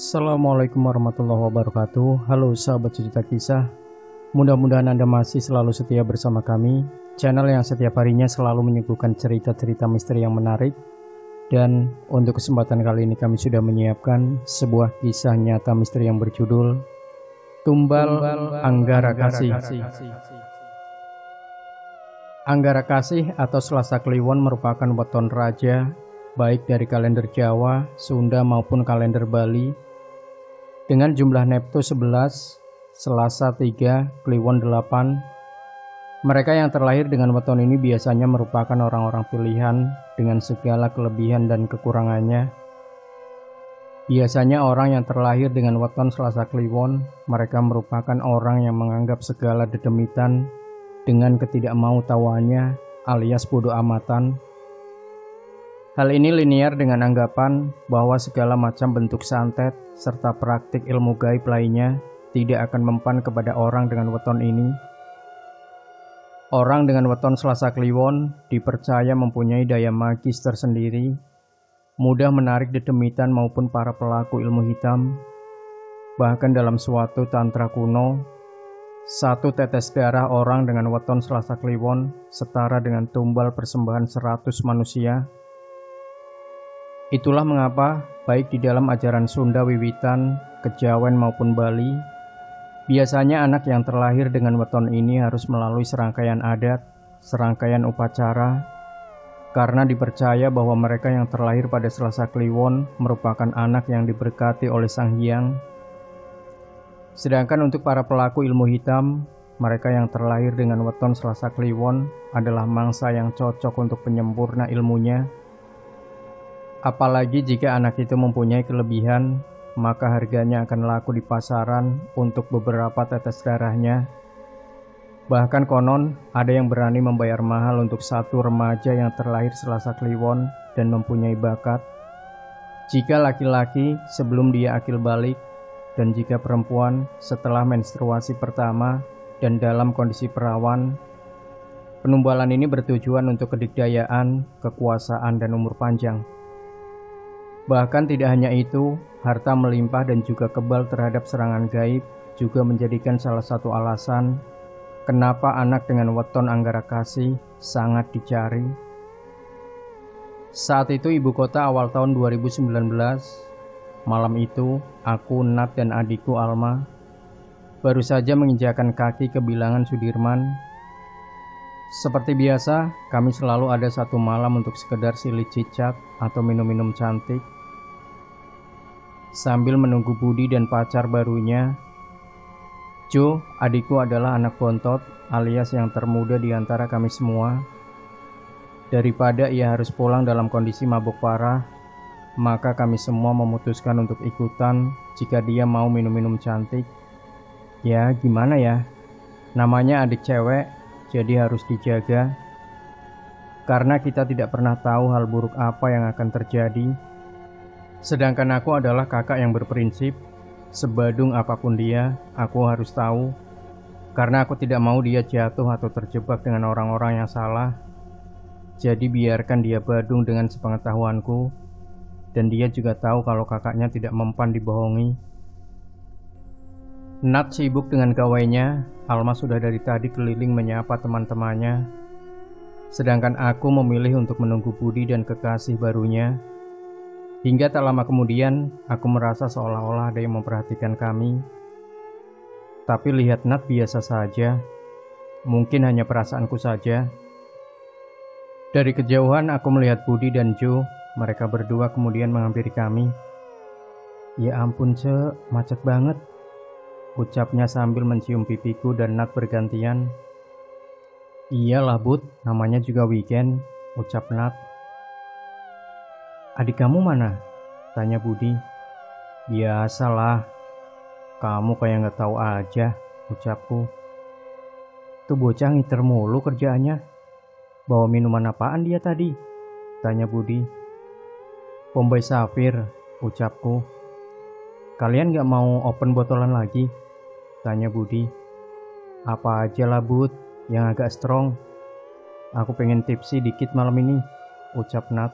Assalamualaikum warahmatullahi wabarakatuh. Halo sahabat cerita kisah. Mudah-mudahan Anda masih selalu setia bersama kami, channel yang setiap harinya selalu menyuguhkan cerita-cerita misteri yang menarik. Dan untuk kesempatan kali ini kami sudah menyiapkan sebuah kisah nyata misteri yang berjudul Tumbal Anggara Kasih. Anggara Kasih atau Selasa Kliwon merupakan weton raja baik dari kalender Jawa, Sunda maupun kalender Bali dengan jumlah Neptu 11, Selasa 3, Kliwon 8. Mereka yang terlahir dengan weton ini biasanya merupakan orang-orang pilihan dengan segala kelebihan dan kekurangannya. Biasanya orang yang terlahir dengan weton Selasa Kliwon, mereka merupakan orang yang menganggap segala dedemitan dengan ketidakmautahuannya alias bodoh amatan. Hal ini linear dengan anggapan bahwa segala macam bentuk santet serta praktik ilmu gaib lainnya tidak akan mempan kepada orang dengan weton ini. Orang dengan weton Selasa Kliwon dipercaya mempunyai daya magis tersendiri, mudah menarik dedemitan maupun para pelaku ilmu hitam. Bahkan dalam suatu tantra kuno, satu tetes darah orang dengan weton Selasa Kliwon setara dengan tumbal persembahan 100 manusia. Itulah mengapa baik di dalam ajaran Sunda wiwitan, Kejawen maupun Bali, biasanya anak yang terlahir dengan weton ini harus melalui serangkaian adat, serangkaian upacara, karena dipercaya bahwa mereka yang terlahir pada Selasa Kliwon merupakan anak yang diberkati oleh Sang Hyang. Sedangkan untuk para pelaku ilmu hitam, mereka yang terlahir dengan weton Selasa Kliwon adalah mangsa yang cocok untuk penyempurna ilmunya. Apalagi jika anak itu mempunyai kelebihan, maka harganya akan laku di pasaran untuk beberapa tetes darahnya. Bahkan konon ada yang berani membayar mahal untuk satu remaja yang terlahir Selasa Kliwon dan mempunyai bakat. Jika laki-laki sebelum dia akil balik, dan jika perempuan setelah menstruasi pertama dan dalam kondisi perawan. Penumbalan ini bertujuan untuk kedikdayaan, kekuasaan, dan umur panjang. Bahkan tidak hanya itu, harta melimpah dan juga kebal terhadap serangan gaib juga menjadikan salah satu alasan kenapa anak dengan weton Anggara Kasih sangat dicari. Saat itu ibu kota awal tahun 2019, malam itu aku, Nat, dan adikku Alma baru saja menginjakan kaki ke bilangan Sudirman. Seperti biasa, kami selalu ada satu malam untuk sekedar silih cicat atau minum-minum cantik. Sambil menunggu Budi dan pacar barunya, Jo, adikku adalah anak bontot alias yang termuda di antara kami semua. Daripada ia harus pulang dalam kondisi mabuk parah, maka kami semua memutuskan untuk ikutan jika dia mau minum-minum cantik. Ya, gimana ya? Namanya adik cewek, jadi harus dijaga. Karena kita tidak pernah tahu hal buruk apa yang akan terjadi. Sedangkan aku adalah kakak yang berprinsip, sebadung apapun dia, aku harus tahu. Karena aku tidak mau dia jatuh atau terjebak dengan orang-orang yang salah. Jadi biarkan dia badung dengan sepengetahuanku. Dan dia juga tahu kalau kakaknya tidak mempan dibohongi. Nat sibuk dengan gawainya, Alma sudah dari tadi keliling menyapa teman-temannya. Sedangkan aku memilih untuk menunggu Budi dan kekasih barunya. Hingga tak lama kemudian, aku merasa seolah-olah ada yang memperhatikan kami. Tapi lihat Nat biasa saja. Mungkin hanya perasaanku saja. Dari kejauhan aku melihat Budi dan Jo. Mereka berdua kemudian menghampiri kami. Ya ampun, Cek, macet banget, ucapnya sambil mencium pipiku dan Nat bergantian. Iyalah Bud, namanya juga weekend, ucap Nat. Adik kamu mana? Tanya Budi. Biasalah, kamu kayak gak tahu aja, ucapku. Tuh bocah ngiter mulu kerjaannya. Bawa minuman apaan dia tadi? Tanya Budi. Bombay Safir, ucapku. Kalian gak mau open botolan lagi? Tanya Budi. Apa aja lah Bud, yang agak strong. Aku pengen tipsi dikit malam ini, ucap Nat.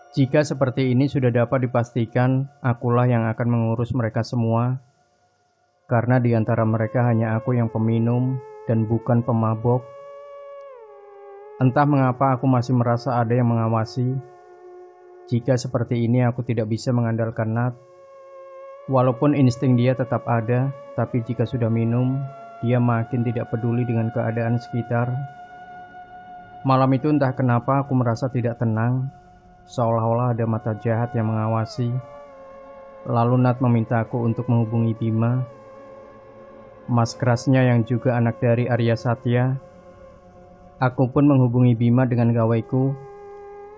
Jika seperti ini sudah dapat dipastikan, akulah yang akan mengurus mereka semua, karena di antara mereka hanya aku yang peminum dan bukan pemabok. Entah mengapa aku masih merasa ada yang mengawasi. Jika seperti ini aku tidak bisa mengandalkan Nat. Walaupun insting dia tetap ada, tapi jika sudah minum, dia makin tidak peduli dengan keadaan sekitar. Malam itu entah kenapa aku merasa tidak tenang, seolah-olah ada mata jahat yang mengawasi. Lalu Nat meminta aku untuk menghubungi Bima, mas kerasnya yang juga anak dari Arya Satya. Aku pun menghubungi Bima dengan gawaiku.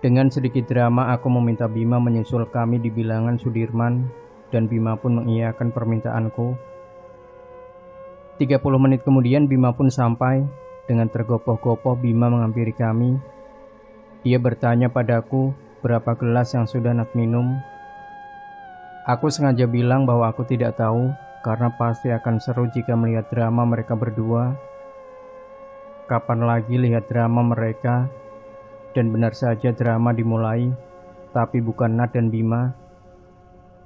Dengan sedikit drama aku meminta Bima menyusul kami di bilangan Sudirman, dan Bima pun mengiyakan permintaanku. 30 menit kemudian Bima pun sampai. Dengan tergopoh-gopoh Bima menghampiri kami. Dia bertanya padaku berapa gelas yang sudah Nat minum. Aku sengaja bilang bahwa aku tidak tahu, karena pasti akan seru jika melihat drama mereka berdua. Kapan lagi lihat drama mereka? Dan benar saja drama dimulai, tapi bukan Nat dan Bima,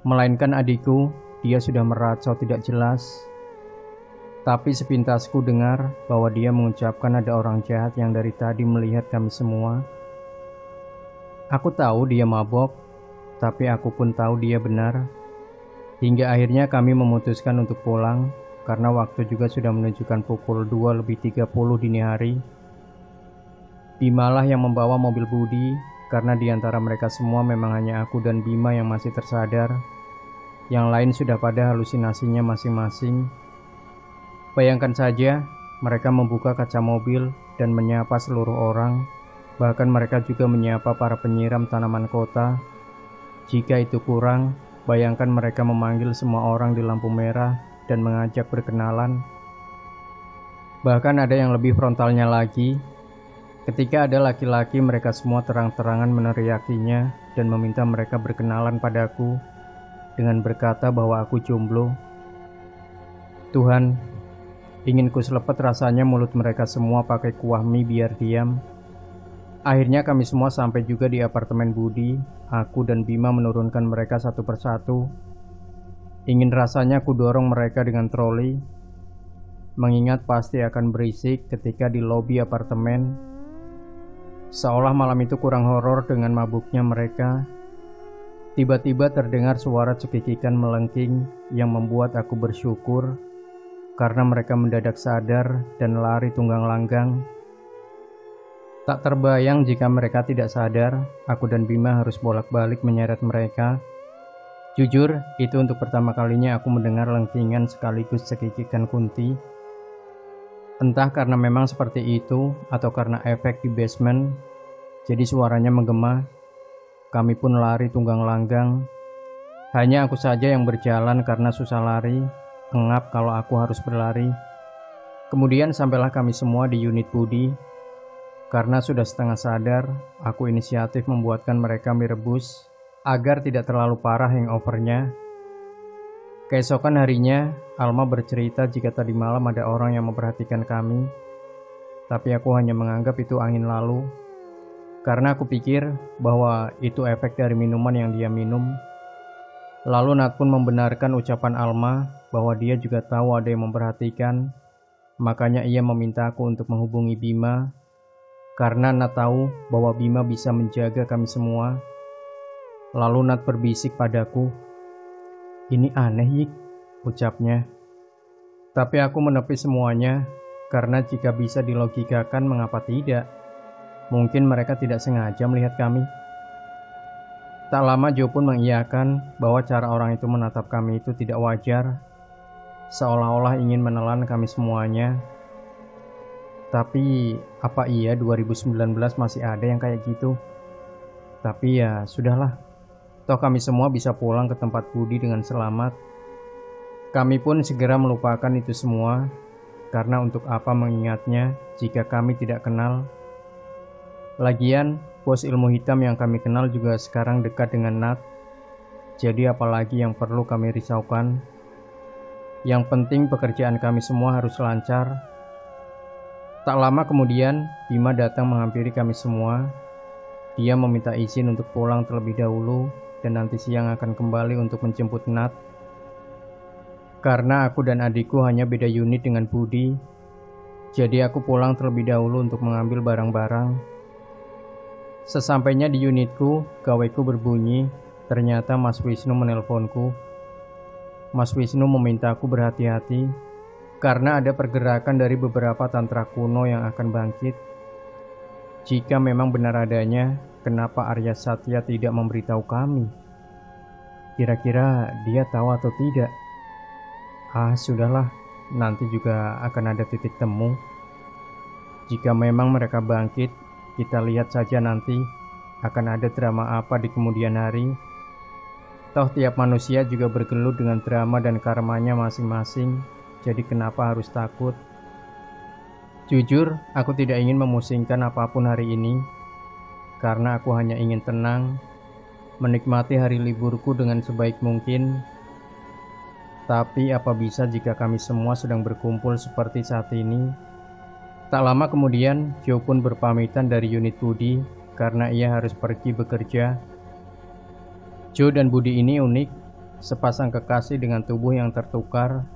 melainkan adikku. Dia sudah meracau tidak jelas. Tapi sepintasku dengar bahwa dia mengucapkan ada orang jahat yang dari tadi melihat kami semua. Aku tahu dia mabok, tapi aku pun tahu dia benar. Hingga akhirnya kami memutuskan untuk pulang, karena waktu juga sudah menunjukkan pukul 2:30 dini hari. Bimalah yang membawa mobil Budi, karena di antara mereka semua memang hanya aku dan Bima yang masih tersadar. Yang lain sudah pada halusinasinya masing-masing. Bayangkan saja, mereka membuka kaca mobil dan menyapa seluruh orang. Bahkan mereka juga menyapa para penyiram tanaman kota. Jika itu kurang, bayangkan mereka memanggil semua orang di lampu merah dan mengajak berkenalan. Bahkan ada yang lebih frontalnya lagi. Ketika ada laki-laki, mereka semua terang-terangan meneriakinya dan meminta mereka berkenalan padaku dengan berkata bahwa aku jomblo. Tuhan, ingin kuselepet rasanya mulut mereka semua pakai kuah mie biar diam. Akhirnya kami semua sampai juga di apartemen Budi. Aku dan Bima menurunkan mereka satu persatu. Ingin rasanya ku dorong mereka dengan troli, mengingat pasti akan berisik ketika di lobi apartemen. Seolah malam itu kurang horor dengan mabuknya mereka. Tiba-tiba terdengar suara cekikikan melengking yang membuat aku bersyukur, karena mereka mendadak sadar dan lari tunggang langgang. Tak terbayang jika mereka tidak sadar, aku dan Bima harus bolak-balik menyeret mereka. Jujur, itu untuk pertama kalinya aku mendengar lengkingan sekaligus cekikikan Kunti. Entah karena memang seperti itu atau karena efek di basement, jadi suaranya menggema. Kami pun lari tunggang langgang. Hanya aku saja yang berjalan karena susah lari, engap kalau aku harus berlari. Kemudian sampailah kami semua di unit Budi. Karena sudah setengah sadar, aku inisiatif membuatkan mereka mie rebus agar tidak terlalu parah hangover-nya. Keesokan harinya, Alma bercerita jika tadi malam ada orang yang memperhatikan kami. Tapi aku hanya menganggap itu angin lalu, karena aku pikir bahwa itu efek dari minuman yang dia minum. Lalu Nat pun membenarkan ucapan Alma bahwa dia juga tahu ada yang memperhatikan. Makanya ia meminta aku untuk menghubungi Bima, karena Nat tahu bahwa Bima bisa menjaga kami semua. Lalu Nat berbisik padaku, "Ini aneh, Yik," ucapnya. Tapi aku menepi semuanya, karena jika bisa dilogikakan mengapa tidak? Mungkin mereka tidak sengaja melihat kami. Tak lama Jo pun mengiyakan bahwa cara orang itu menatap kami itu tidak wajar, seolah-olah ingin menelan kami semuanya. Tapi apa iya 2019 masih ada yang kayak gitu? Tapi ya sudahlah, toh kami semua bisa pulang ke tempat Budi dengan selamat. Kami pun segera melupakan itu semua, karena untuk apa mengingatnya jika kami tidak kenal. Lagian, bos ilmu hitam yang kami kenal juga sekarang dekat dengan Nat. Jadi apalagi yang perlu kami risaukan? Yang penting pekerjaan kami semua harus lancar. Tak lama kemudian, Bima datang menghampiri kami semua. Dia meminta izin untuk pulang terlebih dahulu dan nanti siang akan kembali untuk menjemput Nat. Karena aku dan adikku hanya beda unit dengan Budi, jadi aku pulang terlebih dahulu untuk mengambil barang-barang. Sesampainya di unitku, gaweku berbunyi. Ternyata Mas Wisnu menelponku. Mas Wisnu memintaku berhati-hati karena ada pergerakan dari beberapa tantra kuno yang akan bangkit. Jika memang benar adanya, kenapa Arya Satya tidak memberitahu kami? Kira-kira dia tahu atau tidak? Sudahlah, nanti juga akan ada titik temu. Jika memang mereka bangkit, kita lihat saja nanti akan ada drama apa di kemudian hari. Toh tiap manusia juga bergelut dengan drama dan karmanya masing-masing, jadi kenapa harus takut? Jujur, aku tidak ingin memusingkan apapun hari ini, karena aku hanya ingin tenang, menikmati hari liburku dengan sebaik mungkin. Tapi apa bisa jika kami semua sedang berkumpul seperti saat ini? Tak lama kemudian, Joe pun berpamitan dari unit Budi, karena ia harus pergi bekerja. Joe dan Budi ini unik, sepasang kekasih dengan tubuh yang tertukar.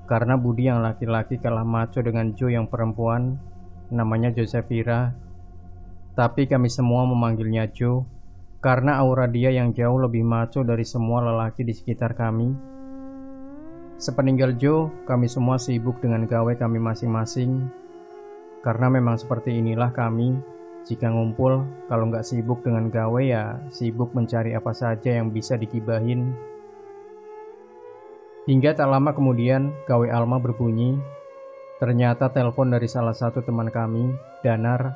Karena Budi yang laki-laki kalah maco dengan Joe yang perempuan, namanya Josephira. Tapi kami semua memanggilnya Joe, karena aura dia yang jauh lebih maco dari semua lelaki di sekitar kami. Sepeninggal Joe, kami semua sibuk dengan gawe kami masing-masing. Karena memang seperti inilah kami. Jika ngumpul, kalau nggak sibuk dengan gawe ya sibuk mencari apa saja yang bisa digibahin. Hingga tak lama kemudian gawe Alma berbunyi. Ternyata telepon dari salah satu teman kami, Danar.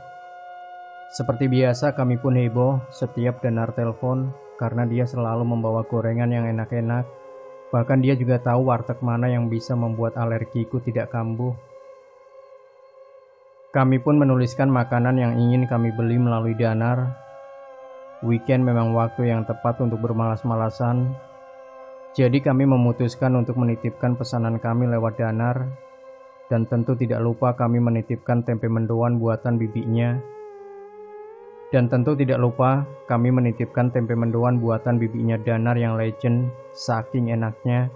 Seperti biasa kami pun heboh setiap Danar telepon karena dia selalu membawa gorengan yang enak-enak. Bahkan dia juga tahu warteg mana yang bisa membuat alergiku tidak kambuh. Kami pun menuliskan makanan yang ingin kami beli melalui Danar. Weekend memang waktu yang tepat untuk bermalas-malasan. Jadi kami memutuskan untuk menitipkan pesanan kami lewat Danar. Dan tentu tidak lupa kami menitipkan tempe mendoan buatan bibinya. Dan tentu tidak lupa kami menitipkan tempe mendoan buatan bibinya Danar yang legend, saking enaknya.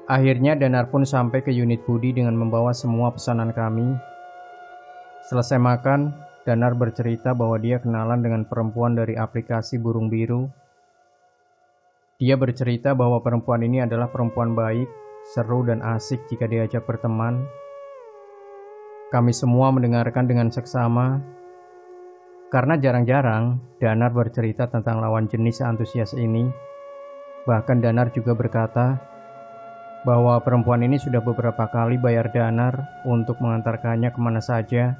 Akhirnya Danar pun sampai ke unit Budi dengan membawa semua pesanan kami. Selesai makan, Danar bercerita bahwa dia kenalan dengan perempuan dari aplikasi Burung Biru. Dia bercerita bahwa perempuan ini adalah perempuan baik, seru dan asik jika diajak berteman. Kami semua mendengarkan dengan seksama, karena jarang-jarang Danar bercerita tentang lawan jenis antusias ini. Bahkan Danar juga berkata bahwa perempuan ini sudah beberapa kali bayar Danar untuk mengantarkannya kemana saja.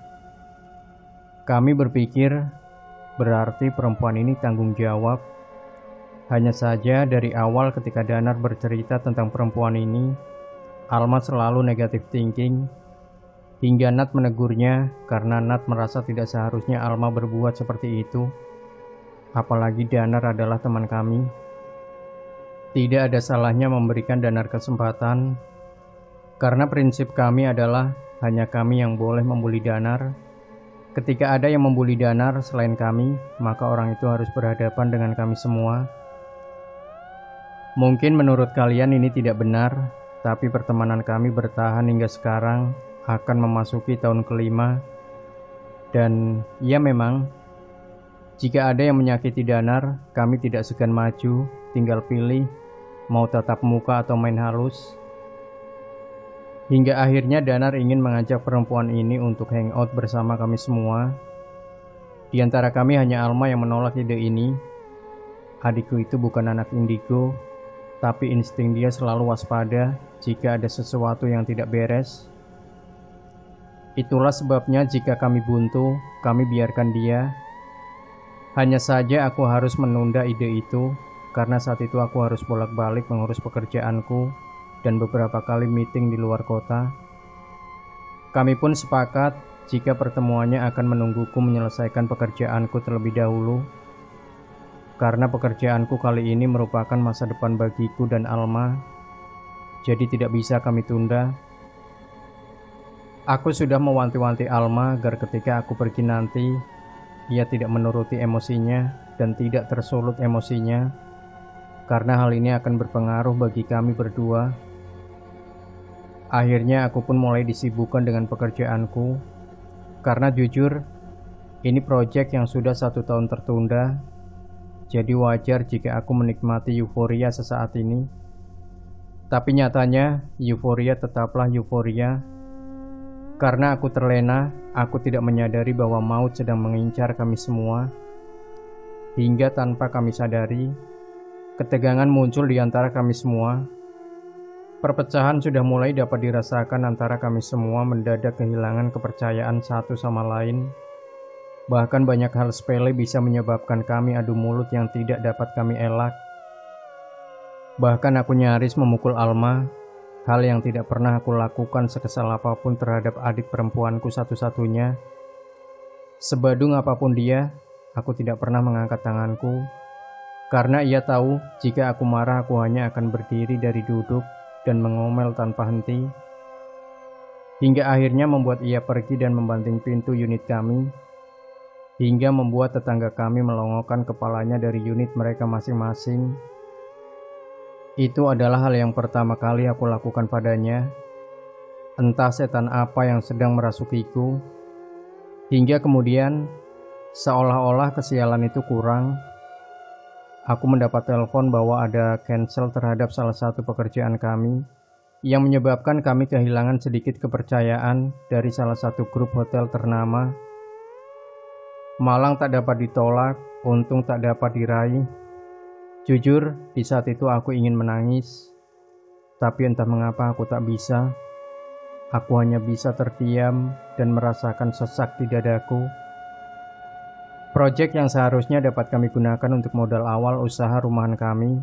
Kami berpikir berarti perempuan ini tanggung jawab. Hanya saja dari awal ketika Danar bercerita tentang perempuan ini, Alma selalu negatif thinking, hingga Nat menegurnya karena Nat merasa tidak seharusnya Alma berbuat seperti itu. Apalagi Danar adalah teman kami. Tidak ada salahnya memberikan Danar kesempatan, karena prinsip kami adalah hanya kami yang boleh membuli Danar. Ketika ada yang membuli Danar selain kami, maka orang itu harus berhadapan dengan kami semua. Mungkin menurut kalian ini tidak benar, tapi pertemanan kami bertahan hingga sekarang akan memasuki tahun kelima. Dan ya memang, jika ada yang menyakiti Danar, kami tidak segan maju, tinggal pilih mau tatap muka atau main halus. Hingga akhirnya Danar ingin mengajak perempuan ini untuk hangout bersama kami semua. Di antara kami hanya Alma yang menolak ide ini. Adikku itu bukan anak indigo, tapi insting dia selalu waspada jika ada sesuatu yang tidak beres. Itulah sebabnya jika kami buntu, kami biarkan dia. Hanya saja aku harus menunda ide itu, karena saat itu aku harus bolak-balik mengurus pekerjaanku dan beberapa kali meeting di luar kota. Kami pun sepakat jika pertemuannya akan menungguku menyelesaikan pekerjaanku terlebih dahulu, karena pekerjaanku kali ini merupakan masa depan bagiku dan Alma, jadi tidak bisa kami tunda. Aku sudah mewanti-wanti Alma agar ketika aku pergi nanti, ia tidak menuruti emosinya dan tidak tersulut emosinya, karena hal ini akan berpengaruh bagi kami berdua. Akhirnya aku pun mulai disibukkan dengan pekerjaanku, karena jujur, ini proyek yang sudah 1 tahun tertunda, jadi wajar jika aku menikmati euforia sesaat ini. Tapi nyatanya, euforia tetaplah euforia. Karena aku terlena, aku tidak menyadari bahwa maut sedang mengincar kami semua. Hingga tanpa kami sadari, ketegangan muncul di antara kami semua. Perpecahan sudah mulai dapat dirasakan antara kami semua, mendadak kehilangan kepercayaan satu sama lain. Bahkan banyak hal sepele bisa menyebabkan kami adu mulut yang tidak dapat kami elak. Bahkan aku nyaris memukul Alma, hal yang tidak pernah aku lakukan sekesal apapun terhadap adik perempuanku satu-satunya. Sebadung apapun dia, aku tidak pernah mengangkat tanganku, karena ia tahu jika aku marah aku hanya akan berdiri dari duduk dan mengomel tanpa henti. Hingga akhirnya membuat ia pergi dan membanting pintu unit kami, hingga membuat tetangga kami melongokkan kepalanya dari unit mereka masing-masing. Itu adalah hal yang pertama kali aku lakukan padanya. Entah setan apa yang sedang merasukiku. Hingga kemudian, seolah-olah kesialan itu kurang, aku mendapat telepon bahwa ada cancel terhadap salah satu pekerjaan kami, yang menyebabkan kami kehilangan sedikit kepercayaan dari salah satu grup hotel ternama. Malang tak dapat ditolak, untung tak dapat diraih. Jujur, di saat itu aku ingin menangis, tapi entah mengapa aku tak bisa. Aku hanya bisa terdiam dan merasakan sesak di dadaku. Proyek yang seharusnya dapat kami gunakan untuk modal awal usaha rumahan kami,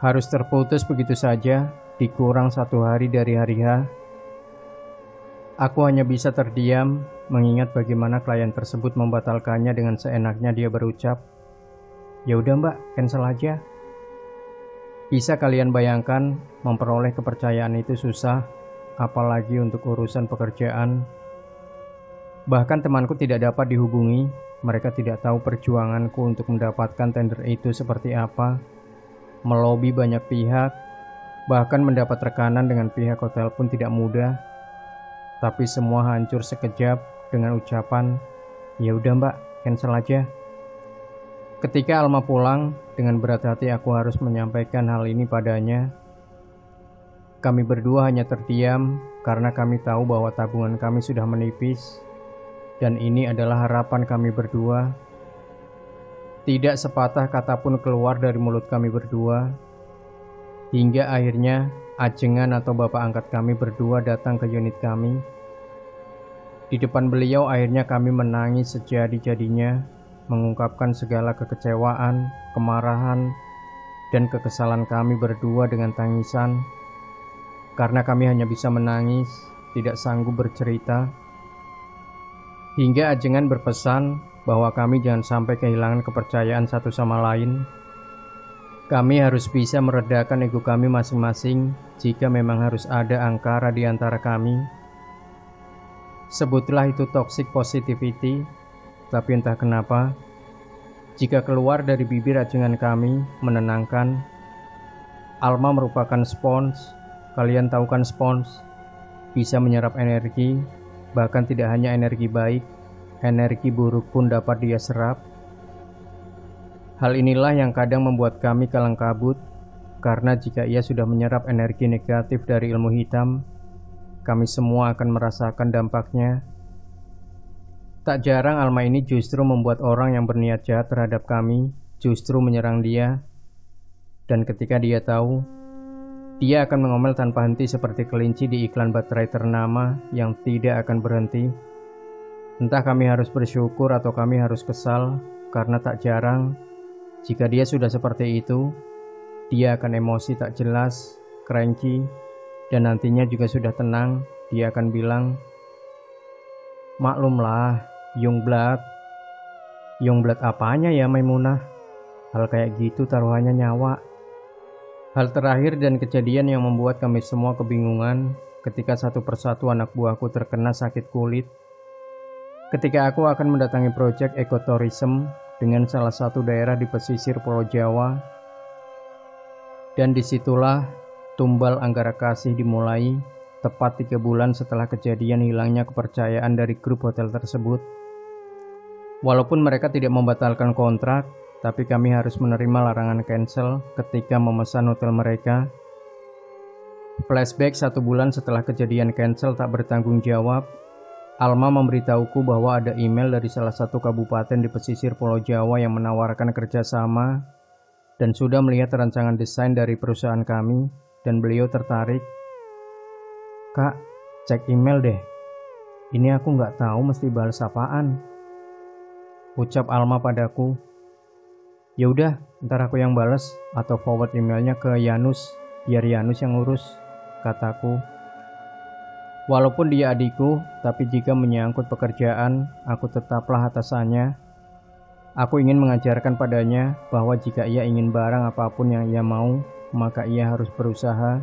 harus terputus begitu saja, dikurang 1 hari dari hari H. Aku hanya bisa terdiam, mengingat bagaimana klien tersebut membatalkannya dengan seenaknya dia berucap, "Ya udah mbak, cancel aja." Bisa kalian bayangkan, memperoleh kepercayaan itu susah, apalagi untuk urusan pekerjaan. Bahkan temanku tidak dapat dihubungi, mereka tidak tahu perjuanganku untuk mendapatkan tender itu seperti apa. Melobi banyak pihak, bahkan mendapat rekanan dengan pihak hotel pun tidak mudah. Tapi semua hancur sekejap dengan ucapan, "Ya udah mbak, cancel aja." Ketika Alma pulang, dengan berat hati aku harus menyampaikan hal ini padanya. Kami berdua hanya terdiam karena kami tahu bahwa tabungan kami sudah menipis, dan ini adalah harapan kami berdua. Tidak sepatah kata pun keluar dari mulut kami berdua, hingga akhirnya ajengan atau bapak angkat kami berdua datang ke unit kami. Di depan beliau akhirnya kami menangis sejadi-jadinya, mengungkapkan segala kekecewaan, kemarahan, dan kekesalan kami berdua dengan tangisan. Karena kami hanya bisa menangis, tidak sanggup bercerita. Hingga ajengan berpesan bahwa kami jangan sampai kehilangan kepercayaan satu sama lain. Kami harus bisa meredakan ego kami masing-masing jika memang harus ada angkara di antara kami. Sebutlah itu toxic positivity, tapi entah kenapa, jika keluar dari bibir ajengan kami menenangkan. Alma merupakan spons, kalian tahu kan spons, bisa menyerap energi, bahkan tidak hanya energi baik, energi buruk pun dapat dia serap. Hal inilah yang kadang membuat kami kalang kabut, karena jika ia sudah menyerap energi negatif dari ilmu hitam, kami semua akan merasakan dampaknya. Tak jarang Alma ini justru membuat orang yang berniat jahat terhadap kami justru menyerang dia. Dan ketika dia tahu, dia akan mengomel tanpa henti seperti kelinci di iklan baterai ternama yang tidak akan berhenti. Entah kami harus bersyukur atau kami harus kesal, karena tak jarang jika dia sudah seperti itu, dia akan emosi tak jelas, cranky, dan nantinya juga sudah tenang, dia akan bilang, "Maklumlah, young blood." Young blood apanya ya Maimunah? Hal kayak gitu taruhannya nyawa. Hal terakhir dan kejadian yang membuat kami semua kebingungan ketika satu persatu anak buahku terkena sakit kulit. ketika aku akan mendatangi proyek ekoturism dengan salah satu daerah di pesisir Pulau Jawa, dan disitulah tumbal Anggara Kasih dimulai, tepat 3 bulan setelah kejadian hilangnya kepercayaan dari grup hotel tersebut. Walaupun mereka tidak membatalkan kontrak, tapi kami harus menerima larangan cancel ketika memesan hotel mereka. Flashback 1 bulan setelah kejadian cancel tak bertanggung jawab, Alma memberitahuku bahwa ada email dari salah satu kabupaten di pesisir Pulau Jawa yang menawarkan kerjasama dan sudah melihat rancangan desain dari perusahaan kami, dan beliau tertarik. "Kak, cek email deh. Ini aku nggak tahu mesti balas apaan," ucap Alma padaku. "Ya udah, ntar aku yang balas atau forward emailnya ke Yanus, biar Yanus yang ngurus," kataku. Walaupun dia adikku, tapi jika menyangkut pekerjaan, aku tetaplah atasannya. Aku ingin mengajarkan padanya bahwa jika ia ingin barang apapun yang ia mau, maka ia harus berusaha.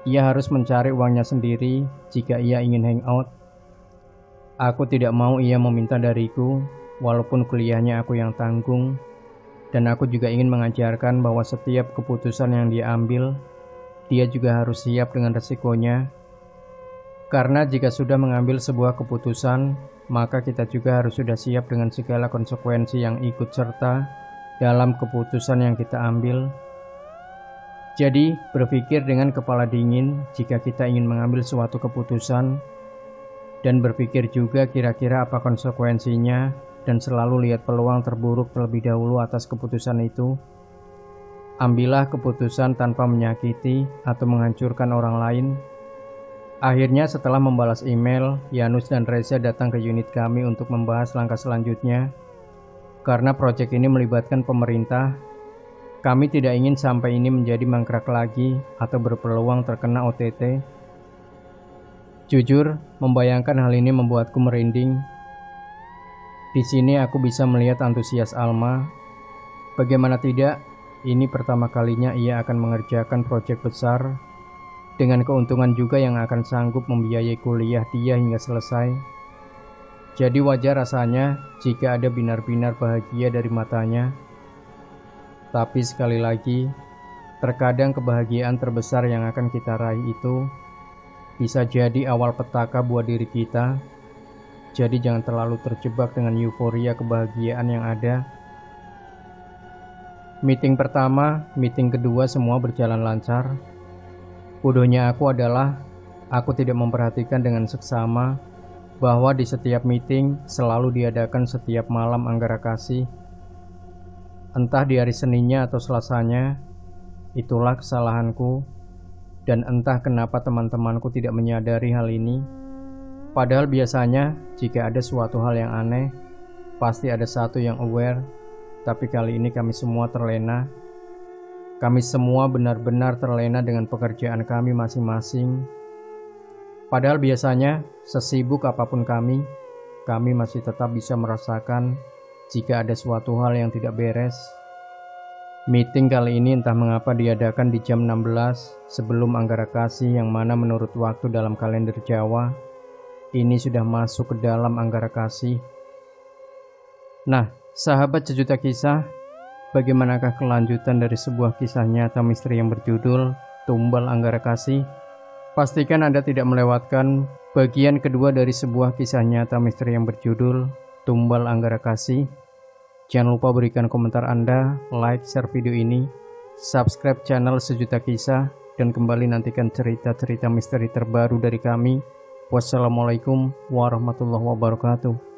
Ia harus mencari uangnya sendiri jika ia ingin hangout. Aku tidak mau ia meminta dariku, walaupun kuliahnya aku yang tanggung. Dan aku juga ingin mengajarkan bahwa setiap keputusan yang dia ambil, dia juga harus siap dengan resikonya. Karena jika sudah mengambil sebuah keputusan, maka kita juga harus sudah siap dengan segala konsekuensi yang ikut serta dalam keputusan yang kita ambil. Jadi, berpikir dengan kepala dingin jika kita ingin mengambil suatu keputusan, dan berpikir juga kira-kira apa konsekuensinya, dan selalu lihat peluang terburuk terlebih dahulu atas keputusan itu. Ambillah keputusan tanpa menyakiti atau menghancurkan orang lain. Akhirnya setelah membalas email, Yanus dan Reza datang ke unit kami untuk membahas langkah selanjutnya. Karena proyek ini melibatkan pemerintah, kami tidak ingin sampai ini menjadi mangkrak lagi atau berpeluang terkena OTT. Jujur, membayangkan hal ini membuatku merinding. Di sini aku bisa melihat antusias Alma. Bagaimana tidak, ini pertama kalinya ia akan mengerjakan proyek besar, dengan keuntungan juga yang akan sanggup membiayai kuliah dia hingga selesai. Jadi wajar rasanya jika ada binar-binar bahagia dari matanya. Tapi sekali lagi, terkadang kebahagiaan terbesar yang akan kita raih itu bisa jadi awal petaka buat diri kita. Jadi jangan terlalu terjebak dengan euforia kebahagiaan yang ada. Meeting pertama, meeting kedua semua berjalan lancar. Bodohnya aku adalah aku tidak memperhatikan dengan seksama bahwa di setiap meeting selalu diadakan setiap malam Anggara Kasih. Entah di hari Seninnya atau Selasanya, itulah kesalahanku. Dan entah kenapa teman-temanku tidak menyadari hal ini. Padahal biasanya jika ada suatu hal yang aneh, pasti ada satu yang aware. Tapi kali ini kami semua terlena. Kami semua benar-benar terlena dengan pekerjaan kami masing-masing. Padahal biasanya sesibuk apapun kami masih tetap bisa merasakan jika ada suatu hal yang tidak beres. Meeting kali ini entah mengapa diadakan di jam 16 sebelum Anggara Kasih, yang mana menurut waktu dalam kalender Jawa ini sudah masuk ke dalam Anggara Kasih. Nah, sahabat sejuta kisah, bagaimanakah kelanjutan dari sebuah kisah nyata misteri yang berjudul Tumbal Anggara Kasih? Pastikan Anda tidak melewatkan bagian kedua dari sebuah kisah nyata misteri yang berjudul Tumbal Anggara Kasih. Jangan lupa berikan komentar Anda, like, share video ini, subscribe channel Sejuta Kisah, dan kembali nantikan cerita-cerita misteri terbaru dari kami. Wassalamualaikum warahmatullahi wabarakatuh.